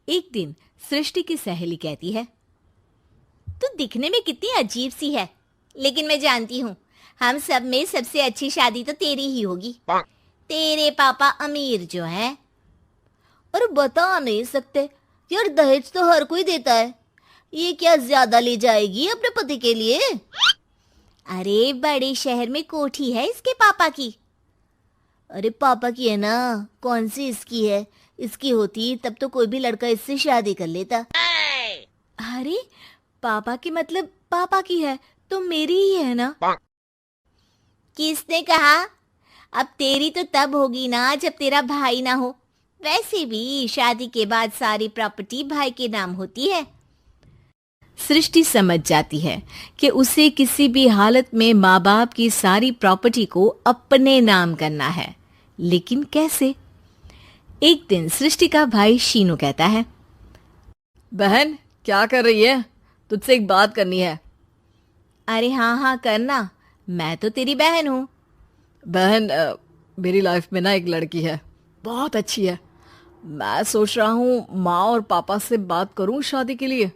एक दिन सृष्टि की सहेली कहती है, तू दिखने में कितनी अजीब सी है, लेकिन मैं जानती हूँ हम सब में सबसे अच्छी शादी तो तेरी ही होगी। तेरे पापा अमीर जो है। और बता नहीं सकते यार, दहेज तो हर कोई देता है, ये क्या ज्यादा ले जाएगी अपने पति के लिए? अरे बड़े शहर में कोठी है इसके पापा की। अरे पापा की है ना, कौन सी इसकी है? इसकी होती तब तो कोई भी लड़का इससे शादी कर लेता। अरे पापा की मतलब पापा की है तो मेरी ही है ना? किसने कहा? अब तेरी तो तब होगी ना जब तेरा भाई ना हो। वैसे भी शादी के बाद सारी प्रॉपर्टी भाई के नाम होती है। सृष्टि समझ जाती है कि उसे किसी भी हालत में माँ बाप की सारी प्रॉपर्टी को अपने नाम करना है, लेकिन कैसे? एक दिन सृष्टि का भाई शीनू कहता है, बहन क्या कर रही है? तुझसे एक बात करनी है। अरे हाँ हाँ करना, मैं तो तेरी बहन हूँ। बहन मेरी लाइफ में ना एक लड़की है, बहुत अच्छी है। मैं सोच रहा हूँ माँ और पापा से बात करूँ शादी के लिए।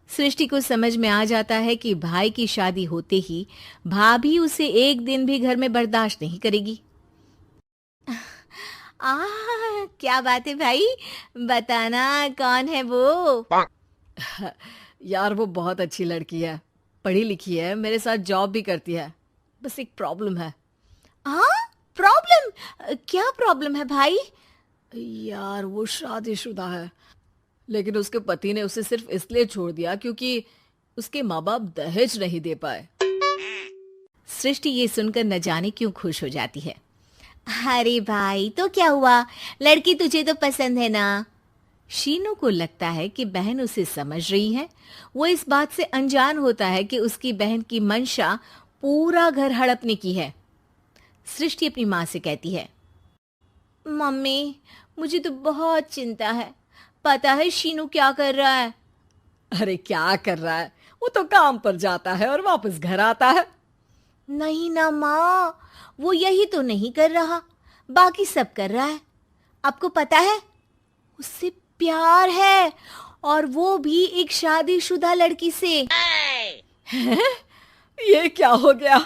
सृष्टि को समझ में आ जाता है कि भाई की शादी होते ही भाभी उसे एक दिन भी घर में बर्दाश्त नहीं करेगी। क्या बात है भाई, बताना कौन है वो? यार वो बहुत अच्छी लड़की है, पढ़ी लिखी है, मेरे साथ जॉब भी करती है। बस एक प्रॉब्लम है। हाँ प्रॉब्लम? क्या प्रॉब्लम है भाई? यार वो शादीशुदा है, लेकिन उसके पति ने उसे सिर्फ इसलिए छोड़ दिया क्योंकि उसके माँ बाप दहेज नहीं दे पाए। सृष्टि ये सुनकर न जाने क्यों खुश हो जाती है। अरे भाई तो क्या हुआ, लड़की तुझे तो पसंद है ना? शीनू को लगता है कि बहन उसे समझ रही है। वो इस बात से अनजान होता है कि उसकी बहन की मंशा पूरा घर हड़पने की है। सृष्टि अपनी माँ से कहती है, मम्मी मुझे तो बहुत चिंता है। पता है शीनू क्या कर रहा है? अरे क्या कर रहा है? वो तो काम पर जाता है और वापस घर आता है। नहीं ना माँ, वो यही तो नहीं कर रहा, बाकी सब कर रहा है। आपको पता है उससे प्यार है, और वो भी एक शादीशुदा लड़की से। हैं? ये क्या हो गया?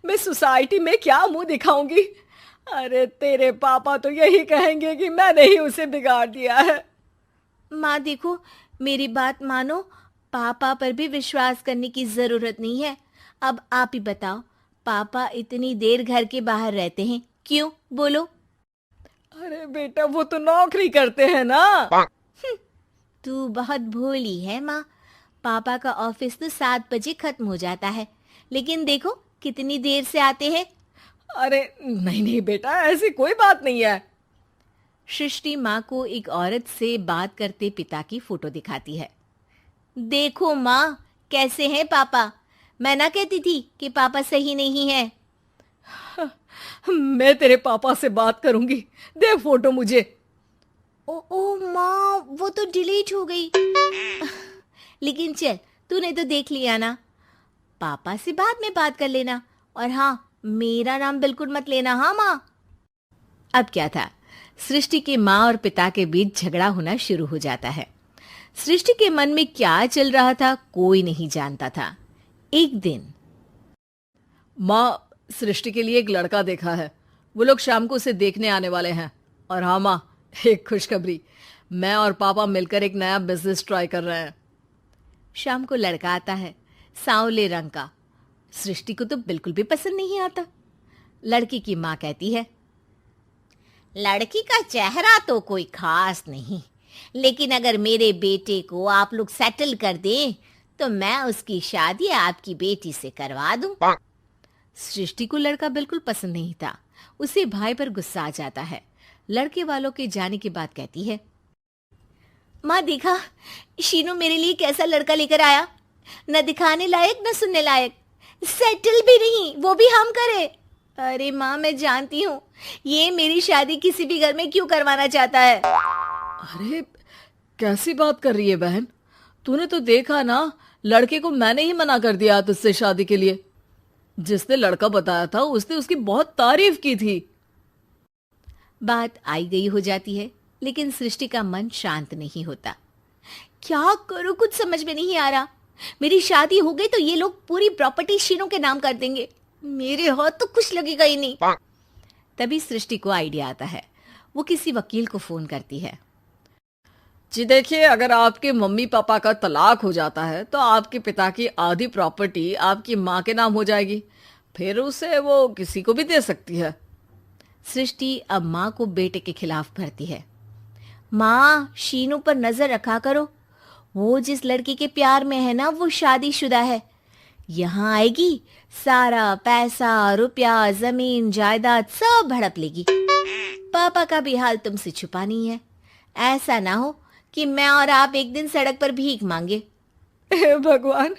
मैं सोसाइटी में क्या मुंह दिखाऊंगी? अरे तेरे पापा तो यही कहेंगे कि मैंने ही उसे बिगाड़ दिया है। माँ देखो, मेरी बात मानो, पापा पर भी विश्वास करने की जरूरत नहीं है। अब आप ही बताओ, पापा इतनी देर घर के बाहर रहते हैं क्यों? बोलो। अरे बेटा वो तो नौकरी करते हैं ना। तू बहुत भोली है माँ। पापा का ऑफिस तो 7 बजे खत्म हो जाता है, लेकिन देखो कितनी देर से आते हैं। अरे नहीं नहीं बेटा, ऐसी कोई बात नहीं है। सृष्टि माँ को एक औरत से बात करते पिता की फोटो दिखाती है। देखो माँ, कैसे हैं पापा? मैं ना कहती थी कि पापा सही नहीं है। मैं तेरे पापा से बात करूंगी, दे फोटो मुझे। ओ माँ, वो तो डिलीट हो गई। लेकिन चल, तूने तो देख लिया ना। पापा से बाद में बात कर लेना, और हाँ, मेरा नाम बिल्कुल मत लेना। हाँ माँ। अब क्या था, सृष्टि के माँ और पिता के बीच झगड़ा होना शुरू हो जाता है। सृष्टि के मन में क्या चल रहा था कोई नहीं जानता था। एक दिन, माँ सृष्टि के लिए एक लड़का देखा है, वो लोग शाम को उसे देखने आने वाले हैं। और हाँ माँ, एक खुशखबरी, मैं और पापा मिलकर एक नया बिजनेस ट्राई कर रहे हैं। शाम को लड़का आता है, सांवले रंग का। सृष्टि को तो बिल्कुल भी पसंद नहीं आता। लड़की की माँ कहती है, लड़की का चेहरा तो कोई खास नहीं, लेकिन अगर मेरे बेटे को आप लोग सेटल कर दें तो मैं उसकी शादी आपकी बेटी से करवा दूं। सृष्टि को लड़का बिल्कुल पसंद नहीं था। उसे भाई पर गुस्सा आ जाता है। लड़के वालों के जाने के बाद कहती है, माँ देखा शीनू मेरे लिए कैसा लड़का लेकर आया, न दिखाने लायक न सुनने लायक, सेटल भी नहीं, वो भी हम करे। अरे माँ मैं जानती हूँ ये मेरी शादी किसी भी घर में क्यों करवाना चाहता है। अरे कैसी बात कर रही है बहन? तूने तो देखा ना, लड़के को मैंने ही मना कर दिया तुझसे शादी के लिए। जिसने लड़का बताया था उसने उसकी बहुत तारीफ की थी। बात आई गई हो जाती है, लेकिन सृष्टि का मन शांत नहीं होता। क्या करूं, कुछ समझ में नहीं आ रहा। मेरी शादी हो गई तो ये लोग पूरी प्रॉपर्टी शीनू के नाम कर देंगे, मेरे हाथ तो कुछ लगेगा ही नहीं। तभी सृष्टि को आइडिया आता है। वो किसी वकील को फोन करती है। जी देखिए, अगर आपके मम्मी पापा का तलाक हो जाता है तो आपके पिता की आधी प्रॉपर्टी आपकी माँ के नाम हो जाएगी, फिर उसे वो किसी को भी दे सकती है। सृष्टि अब माँ को बेटे के खिलाफ भरती है। माँ, शीनू पर नजर रखा करो, वो जिस लड़की के प्यार में है ना वो शादीशुदा है। यहाँ आएगी, सारा पैसा रुपया जमीन जायदाद सब हड़प लेगी। पापा का भी हाल तुमसे छुपा नहीं है। ऐसा ना हो कि मैं और आप एक दिन सड़क पर भीख मांगे। हे भगवान,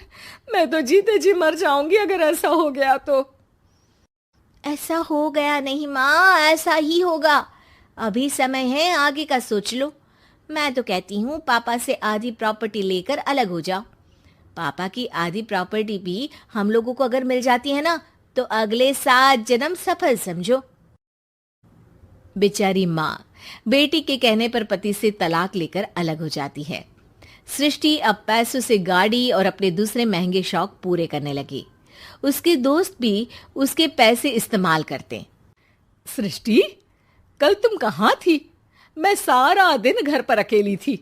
मैं तो जीते जी मर जाऊंगी अगर ऐसा हो गया तो। ऐसा हो गया नहीं माँ, ऐसा ही होगा। अभी समय है, आगे का सोच लो। मैं तो कहती हूँ पापा से आधी प्रॉपर्टी लेकर अलग हो जाओ। पापा की आधी प्रॉपर्टी भी हम लोगों को अगर मिल जाती है ना तो अगले 7 जन्म सफल समझो। बेचारी माँ बेटी के कहने पर पति से तलाक लेकर अलग हो जाती है। सृष्टि अब पैसों से गाड़ी और अपने दूसरे महंगे शौक पूरे करने लगी। उसके दोस्त भी उसके पैसे इस्तेमाल करते। सृष्टि, कल तुम कहाँ थी? मैं सारा दिन घर पर अकेली थी।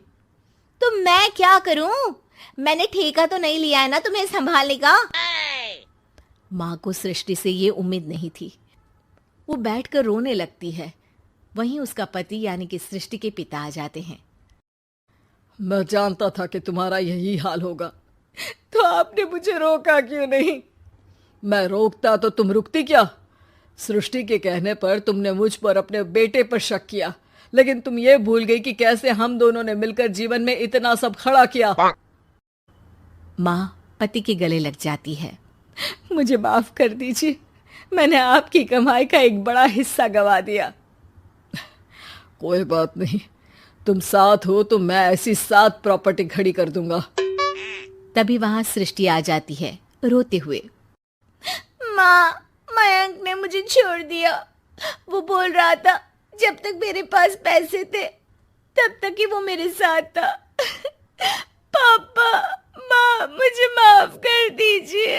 तो मैं क्या करूं? मैंने ठेका तो नहीं लिया है ना तुम्हें संभालने का। माँ को सृष्टि से ये उम्मीद नहीं थी। वो बैठकर रोने लगती है। वहीं उसका पति यानी कि सृष्टि के पिता आ जाते हैं। मैं जानता था कि तुम्हारा यही हाल होगा, तो आपने मुझे रोका क्यों नहीं? मैं रोकता तो तुम रुकती क्या? सृष्टि के कहने पर तुमने मुझ पर अपने बेटे पर शक किया, लेकिन तुम ये भूल गई कि कैसे हम दोनों ने मिलकर जीवन में इतना सब खड़ा किया। माँ पति के गले लग जाती है। मुझे माफ कर दीजिए, मैंने आपकी कमाई का एक बड़ा हिस्सा गवा दिया। कोई बात नहीं, तुम साथ हो तो मैं ऐसी 7 प्रॉपर्टी खड़ी कर दूंगा। तभी वहां सृष्टि आ जाती है रोते हुए। माँ, मयंक ने मुझे छोड़ दिया। वो बोल रहा था जब तक मेरे पास पैसे थे तब तक ही वो मेरे साथ था। पापा, माँ, मुझे माफ कर दीजिए।